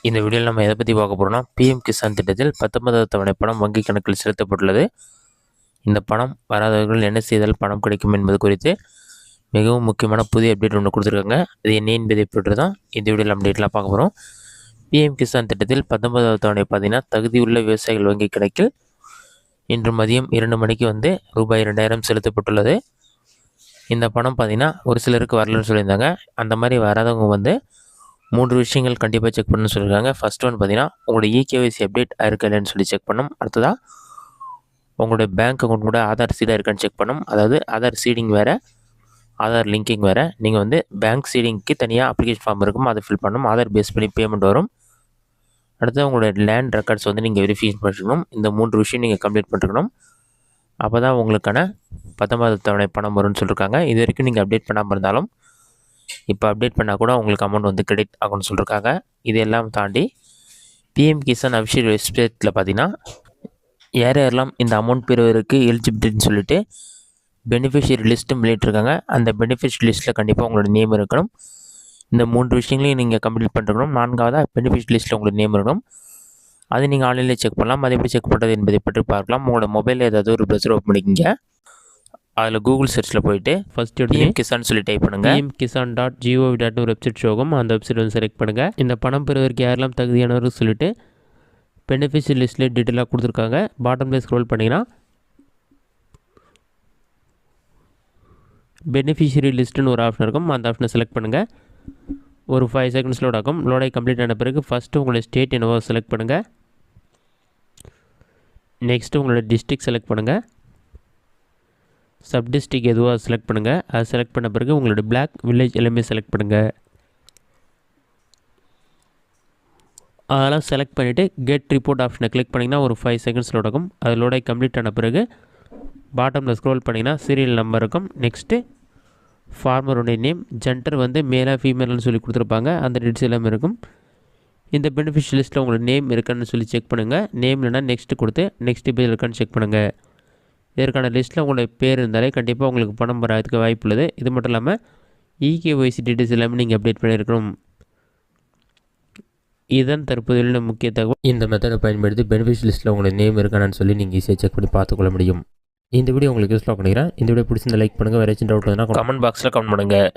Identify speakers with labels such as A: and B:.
A: இந்த வீடியோவில் நம்ம எதை பற்றி பார்க்க போகிறோம்னா, பிஎம் கிசான் திட்டத்தில் 19வது தவணை பணம் வங்கி கணக்கில் செலுத்தப்பட்டுள்ளது. இந்த பணம் வராதவர்கள் என்ன செய்தால் பணம் கிடைக்கும் என்பது குறித்து மிகவும் முக்கியமான புதிய அப்டேட் ஒன்று கொடுத்துருக்காங்க. அது என்ன என்பதை பற்றி தான் இந்த வீடியோவில் அப்டேட்லாம் பார்க்க போகிறோம். பிஎம் கிசான் திட்டத்தில் 19வது தவணை பார்த்தீங்கன்னா, தகுதியுள்ள விவசாயிகள் வங்கி கணக்கில் இன்று மதியம் 2 மணிக்கு ரூபாய் 2000 செலுத்தப்பட்டுள்ளது. இந்த பணம் பார்த்தீங்கன்னா ஒரு சிலருக்கு வரலன்னு சொல்லியிருந்தாங்க. அந்த மாதிரி வராதவங்க 3 விஷயங்கள் கண்டிப்பாக செக் பண்ணணும்னு சொல்லியிருக்காங்க. ஃபஸ்ட் ஒன் பார்த்தீங்கன்னா, உங்களோட இகேஒய்சி அப்டேட் ஆயிருக்கா இல்லைன்னு சொல்லி செக் பண்ணணும். அடுத்ததாக உங்களுடைய பேங்க் அக்கௌண்ட் கூட ஆதார் சீடாக இருக்கான்னு செக் பண்ணணும். அதாவது ஆதார் சீடிங் வேறு, ஆதார் லிங்கிங் வேறு. நீங்கள் பேங்க் சீடிங்க்கு தனியாக அப்ளிகேஷன் ஃபார்ம் இருக்கும், அதை ஃபில் பண்ணணும். ஆதார் பேஸ் பண்ணி பேமெண்ட் வரும். அடுத்து உங்களுடைய லேண்ட் ரெக்கார்ட்ஸ் நீங்கள் வெரிஃபிகேஷன் பண்ணிக்கணும். இந்த 3 விஷயம் நீங்கள் கம்ப்ளீட் பண்ணிருக்கணும். அப்போ தான் உங்களுக்கான 19வது தவணை பணம் வரும்னு சொல்லியிருக்காங்க. இது வரைக்கும் நீங்கள் அப்டேட் பண்ணாமல் இருந்தாலும் இப்போ அப்டேட் பண்ணால் கூட உங்களுக்கு அமௌண்ட் கிரெடிட் ஆகும்னு சொல்லியிருக்காங்க. இதெல்லாம் தாண்டி பிஎம் கிசான் அஃபிஷியல் வெப்சைட்டில் பார்த்தீங்கன்னா, யாரெல்லாம் இந்த அமௌண்ட் பெறுவதற்கு எலிஜிபிலிட்டின்னு சொல்லிட்டு பெனிஃபிஷியரி லிஸ்ட்டும் வெளியிட்டிருக்காங்க. அந்த பெனிஃபிஷியரி லிஸ்ட்டில் கண்டிப்பாக உங்களோட நேம் இருக்கணும். இந்த 3 விஷயங்களையும் நீங்கள் கம்ப்ளீட் பண்ணிருக்கணும். 4வதாக பெனிஃபிஷியரி லிஸ்ட்டில் உங்களோட நேம் இருக்கணும். அதை நீங்கள் ஆன்லைனில் செக் பண்ணலாம். அதை எப்படி செக் பண்ணுறது என்பதை பற்றி பார்க்கலாம். உங்களோட மொபைலில் ஏதாவது ஒரு ப்ரௌசர் ஓப்பன் பண்ணிக்கிங்க. அதில் கூகுள் சர்ச்சில் போயிட்டு ஃபஸ்ட்டு பிஎம் கிசான் சொல்லி டைப் பண்ணுங்கள். pmkisan.gov.in ஒரு வெப்சைட் ஷோகும். அந்த வெப்சைட் செலக்ட் பண்ணுங்கள். இந்த பணம் பெறுவதற்கு யாரெல்லாம் தகுதியானவர்கள் சொல்லிட்டு பெனிஃபிஷியரி லிஸ்ட்டில் டீட்டெயிலாக கொடுத்துருக்காங்க. பாட்டமில் ஸ்க்ரோல் பண்ணிங்கன்னா பெனிஃபிஷியரி லிஸ்ட்டுன்னு ஒரு ஆப்ஷன் இருக்கும். அந்த ஆப்ஷனை செலக்ட் பண்ணுங்கள். ஒரு 5 செகண்ட்ஸ் லோட் ஆகும். லோடாகி கம்ப்ளீட் ஆன பிறகு ஃபஸ்ட்டு உங்களோட ஸ்டேட் என்னவோ செலக்ட் பண்ணுங்கள். நெக்ஸ்ட்டு உங்களோட டிஸ்ட்ரிக்ட் செலக்ட் பண்ணுங்கள். சப் டிஸ்ட்ரிக் எதுவாக செலக்ட் பண்ணுங்கள். அதை செலக்ட் பண்ண பிறகு உங்களோட பிளாக் வில்லேஜ் எல்லாமே செலக்ட் பண்ணுங்கள். அதெல்லாம் செலக்ட் பண்ணிவிட்டு கெட் ரிப்போர்ட் ஆப்ஷனை கிளிக் பண்ணிங்கன்னா ஒரு 5 செகண்ட்ஸ் லோட் ஆகும். அது லோடாகி கம்ப்ளீட் ஆன பிறகு பாட்டமில் ஸ்க்ரோல் பண்ணிங்கன்னா சீரியல் நம்பர் இருக்கும். நெக்ஸ்ட்டு ஃபார்மருடைய நேம், ஜெண்டர் மேலாக ஃபீமேல்னு சொல்லி கொடுத்துருப்பாங்க. அந்த டீட்ஸ் எல்லாமே இருக்கும். இந்த பெனிஃபிஷியல் லிஸ்ட்டில் உங்களோட நேம் இருக்கான்னு சொல்லி செக் பண்ணுங்கள். நேம் இல்லைனா நெக்ஸ்ட்டு கொடுத்து நெக்ஸ்ட் பேஜ் இருக்கான்னு செக் பண்ணுங்கள். இதற்கான லிஸ்ட்டில் உங்களுடைய பேர் இருந்தாலே கண்டிப்பாக உங்களுக்கு பணம் வராதுக்கு வாய்ப்பு உள்ளது. இது மட்டும் இல்லாமல் இகேஒய்சி டீட்டெயில்ஸ் எல்லாமே நீங்கள் அப்டேட் பண்ணியிருக்கணும். இதன் தற்போதைய முக்கிய தகவல். இந்த மெத்தடை பயன்படுத்தி பெனிஃபிஷியல் லிஸ்ட்டில் உங்களுடைய நேம் இருக்கானு சொல்லி நீங்கள் ஈஸியாக செக் பண்ணி பார்த்துக்கொள்ள முடியும். இந்த வீடியோ உங்களுக்கு யூஸ்ஃபுல்லாக பண்ணிக்கிறேன். இந்த வீடியோ பிடிச்சிருந்த லைக் பண்ணுங்கள். வேறு ஏதாச்சும் டவுட் வந்தால் கமெண்ட் பாக்ஸில் கமெண்ட் பண்ணுங்கள்.